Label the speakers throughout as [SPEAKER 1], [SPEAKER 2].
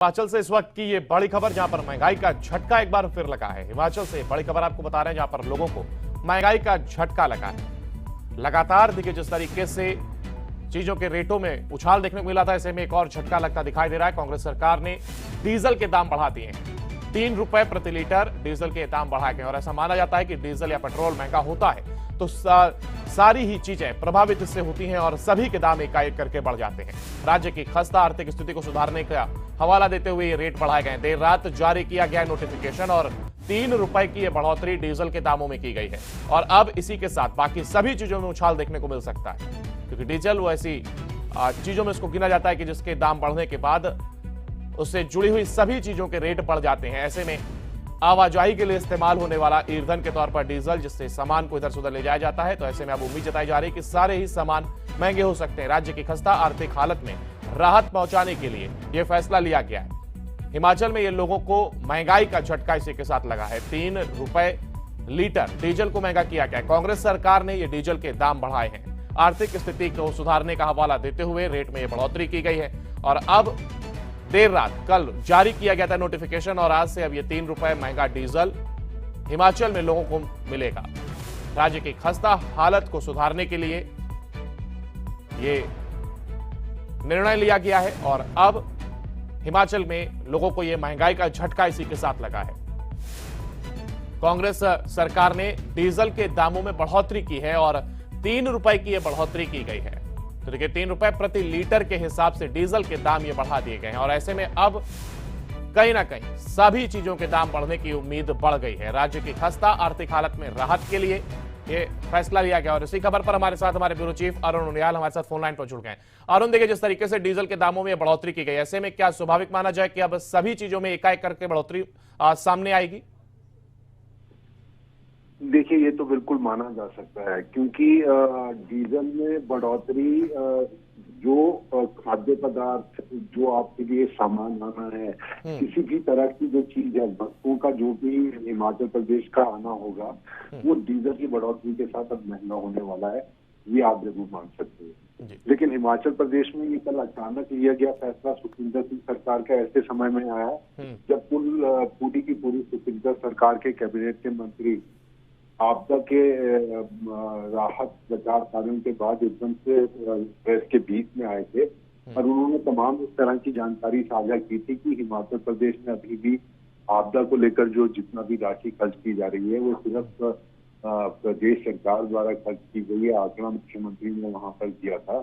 [SPEAKER 1] हिमाचल से इस वक्त की ये बड़ी खबर जहां पर महंगाई का झटका एक बार फिर लगा है। हिमाचल से बड़ी खबर आपको बता रहे हैं जहां पर लोगों को महंगाई का झटका लगा है। लगातार देखिए जिस तरीके से चीजों के रेटों में उछाल देखने को मिला था, ऐसे में एक और झटका लगता दिखाई दे रहा है। कांग्रेस सरकार ने डीजल के दाम बढ़ा दिए हैं। 3 रुपए प्रति लीटर डीजल के दाम बढ़ाए गए और ऐसा माना जाता है कि डीजल या पेट्रोल महंगा होता है तो सारी ही चीजें प्रभावित इससे होती हैं और सभी के दाम एकाएक करके बढ़ जाते हैं। राज्य की खस्ता आर्थिक स्थिति को सुधारने का हवाला देते हुए ये रेट बढ़ाए गए। देर रात जारी किया गया नोटिफिकेशन और 3 रुपए की यह बढ़ोतरी डीजल के दामों में की गई है और अब इसी के साथ बाकी सभी चीजों में उछाल देखने को मिल सकता है, क्योंकि डीजल वो ऐसी चीजों में इसको गिना जाता है कि जिसके दाम बढ़ने के बाद उससे जुड़ी हुई सभी चीजों के रेट बढ़ जाते हैं। ऐसे में आवाजाही के लिए इस्तेमाल होने वाला ईंधन के तौर पर डीजल, जिससे सामान को इधर से उधर ले जाया जाता है, तो ऐसे में अब उम्मीद जताई जा रही है कि सारे ही सामान महंगे हो सकते हैं। राज्य की खस्ता आर्थिक हालत में राहत पहुंचाने के लिए यह फैसला लिया गया है। हिमाचल में ये लोगों को महंगाई का झटका इसी के साथ लगा है। 3 रुपए लीटर डीजल को महंगा किया गया। कांग्रेस सरकार ने ये डीजल के दाम बढ़ाए हैं। आर्थिक स्थिति को सुधारने का हवाला देते हुए रेट में यह बढ़ोतरी की गई है और अब देर रात कल जारी किया गया था नोटिफिकेशन और आज से अब ये 3 रुपए महंगा डीजल हिमाचल में लोगों को मिलेगा। राज्य की खस्ता हालत को सुधारने के लिए ये निर्णय लिया गया है और अब हिमाचल में लोगों को ये महंगाई का झटका इसी के साथ लगा है। कांग्रेस सरकार ने डीजल के दामों में बढ़ोतरी की है और 3 रुपए की यह बढ़ोतरी की गई है। तो देखिए 3 रुपए प्रति लीटर के हिसाब से डीजल के दाम ये बढ़ा दिए गए हैं और ऐसे में अब कहीं ना कहीं सभी चीजों के दाम बढ़ने की उम्मीद बढ़ गई है। राज्य की खस्ता आर्थिक हालत में राहत के लिए ये फैसला लिया गया और इसी खबर पर हमारे साथ हमारे ब्यूरो चीफ अरुण उनियाल हमारे साथ फोन लाइन पर जुड़ गए। अरुण, देखिए जिस तरीके से डीजल के दामों में बढ़ोतरी की गई, ऐसे में क्या स्वाभाविक माना जाए कि अब सभी चीजों में एकाएक करके बढ़ोतरी सामने आएगी?
[SPEAKER 2] देखिए, ये तो बिल्कुल माना जा सकता है क्योंकि डीजल में बढ़ोतरी जो खाद्य पदार्थ जो आपके लिए सामान आना है, किसी भी तरह की जो चीज है, वस्तुओं का जो भी हिमाचल प्रदेश का आना होगा वो डीजल की बढ़ोतरी के साथ अब महंगा होने वाला है, ये आप जरूर मान सकते हैं। लेकिन हिमाचल प्रदेश में ये कल अचानक लिया गया फैसला सुखविंदर सिंह सरकार का ऐसे समय में आया जब पूरी की पूरी सुखविंदर सरकार के कैबिनेट के मंत्री आपदा के राहत बचाव कार्यों के बाद एकदम से प्रेस के बीच में आए थे और उन्होंने तमाम इस तरह की जानकारी साझा की थी कि हिमाचल प्रदेश में अभी भी आपदा को लेकर जो जितना भी राशि खर्च की जा रही है वो सिर्फ प्रदेश सरकार द्वारा खर्च की गई है। आंकड़ा मुख्यमंत्री ने वहां पर दिया था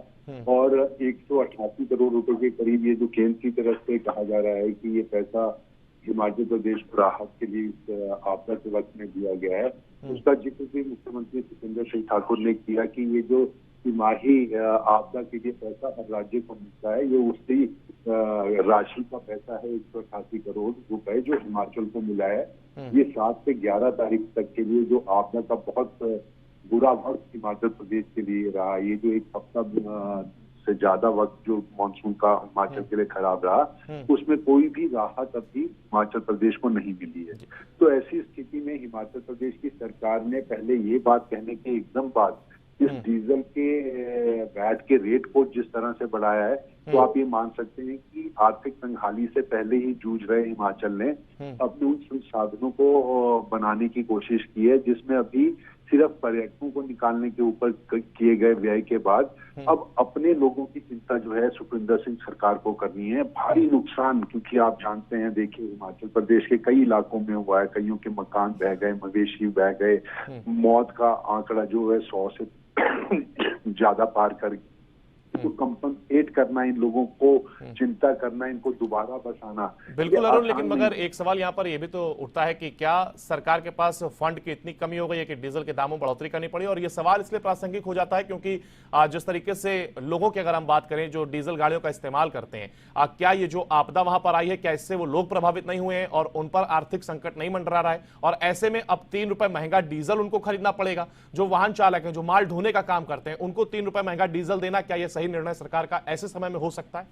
[SPEAKER 2] और 188 करोड़ रुपए के करीब ये जो केंद्र की तरफ से कहा जा रहा है कि ये पैसा हिमाचल प्रदेश को राहत के लिए इस आपदा के वक्त में दिया गया है, उसका जिक्र भी मुख्यमंत्री सुखविंदर सिंह ठाकुर ने किया कि ये जो तिमाही आपदा के लिए पैसा हर राज्य को मिलता है, ये उसी राशि का पैसा है 188 करोड़ रुपए जो हिमाचल को मिला है। ये 7 से 11 तारीख तक के लिए जो आपदा का बहुत बुरा वक्त हिमाचल प्रदेश के लिए रहा, ये जो एक हफ्ता से ज्यादा वक्त जो मानसून का हिमाचल के लिए खराब रहा, उसमें कोई भी राहत अभी हिमाचल प्रदेश को नहीं मिली है। तो ऐसी स्थिति में हिमाचल प्रदेश की सरकार ने पहले ये बात कहने के एकदम बाद इस डीजल के वैट के रेट को जिस तरह से बढ़ाया है, तो आप ये मान सकते हैं कि आर्थिक तंगहाली से पहले ही जूझ रहे हिमाचल ने अपने उन संसाधनों को बनाने की कोशिश की है, जिसमें अभी सिर्फ पर्यटकों को निकालने के ऊपर किए गए व्यय के बाद अब अपने लोगों की चिंता जो है सुखविंदर सिंह सरकार को करनी है। भारी नुकसान, क्योंकि आप जानते हैं, देखिए हिमाचल प्रदेश के कई इलाकों में हुआ है, कईयों के मकान बह गए, मवेशी बह गए, मौत का आंकड़ा जो है 100 से ज्यादा पार कर, तो कंपनसेट करना, इन लोगों को चिंता करना, इनको दोबारा बसाना।
[SPEAKER 1] बिल्कुल अरुण, लेकिन मगर एक सवाल यहाँ पर यह भी तो उठता है कि क्या सरकार के पास फंड की इतनी कमी हो गई है कि डीजल के दामों में बढ़ोतरी करनी पड़ी? और ये सवाल इसलिए प्रासंगिक हो जाता है क्योंकि जिस तरीके से लोगों की अगर हम बात करें जो डीजल गाड़ियों का इस्तेमाल करते हैं, क्या ये जो आपदा वहां पर आई है, क्या इससे वो लोग प्रभावित नहीं हुए हैं और उन पर आर्थिक संकट नहीं मंडरा रहा है? और ऐसे में अब 3 रुपए महंगा डीजल उनको खरीदना पड़ेगा। जो वाहन चालक है, जो माल ढोने का काम करते हैं, उनको 3 रुपए महंगा डीजल देना, क्या यह सही निर्णय सरकार का ऐसे समय में हो सकता है?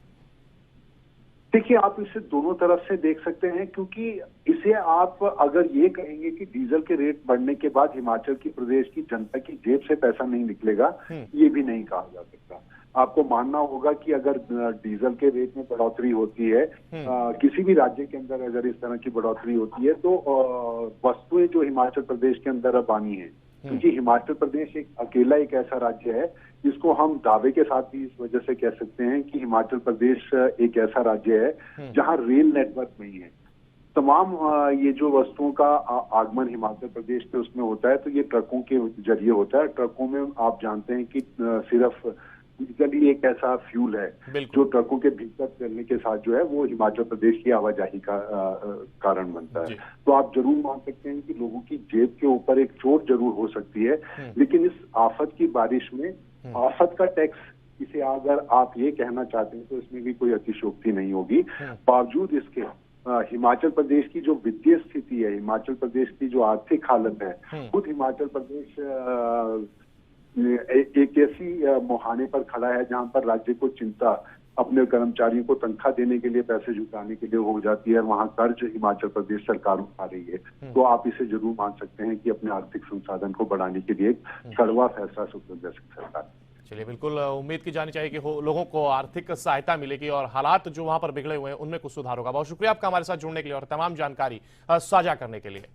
[SPEAKER 2] देखिए, आप इसे दोनों तरफ से देख सकते हैं, क्योंकि इसे आप अगर ये कहेंगे कि डीजल के रेट बढ़ने के बाद हिमाचल की प्रदेश की जनता की जेब से पैसा नहीं निकलेगा, ये भी नहीं कहा जा सकता। आपको मानना होगा कि अगर डीजल के रेट में बढ़ोतरी होती है, किसी भी राज्य के अंदर अगर इस तरह की बढ़ोतरी होती है, तो वस्तुएं जो हिमाचल प्रदेश के अंदर अब आनी है, क्योंकि हिमाचल प्रदेश अकेला एक ऐसा राज्य है जिसको हम दावे के साथ भी इस वजह से कह सकते हैं कि हिमाचल प्रदेश एक ऐसा राज्य है जहां रेल नेटवर्क नहीं है। तमाम ये जो वस्तुओं का आगमन हिमाचल प्रदेश के उसमें होता है, तो ये ट्रकों के जरिए होता है। ट्रकों में आप जानते हैं कि सिर्फ डीजल ही एक ऐसा फ्यूल है जो ट्रकों के भीतर चलने के साथ जो है वो हिमाचल प्रदेश की आवाजाही का कारण बनता है। तो आप जरूर मान सकते हैं कि लोगों की जेब के ऊपर एक चोट जरूर हो सकती है, लेकिन इस आफत की बारिश में आफत का टैक्स, इसे अगर आप ये कहना चाहते हैं तो इसमें भी कोई अतिशयोक्ति नहीं होगी। बावजूद इसके हिमाचल प्रदेश की जो वित्तीय स्थिति है, हिमाचल प्रदेश की जो आर्थिक हालत है, खुद हिमाचल प्रदेश एक ऐसी मुहाने पर खड़ा है जहां पर राज्य को चिंता अपने कर्मचारियों को तनख्वाह देने के लिए, पैसे जुटाने के लिए हो जाती है, वहां कर्ज हिमाचल प्रदेश सरकार उठा रही है। तो आप इसे जरूर मान सकते हैं कि अपने आर्थिक संसाधन को बढ़ाने के लिए एक कड़वा फैसला सुखविंदर सिंह सरकार।
[SPEAKER 1] चलिए, बिल्कुल उम्मीद की जानी चाहिए कि लोगों को आर्थिक सहायता मिलेगी और हालात जो वहां पर बिगड़े हुए हैं उनमें कुछ सुधार होगा। बहुत शुक्रिया आपका हमारे साथ जुड़ने के लिए और तमाम जानकारी साझा करने के लिए।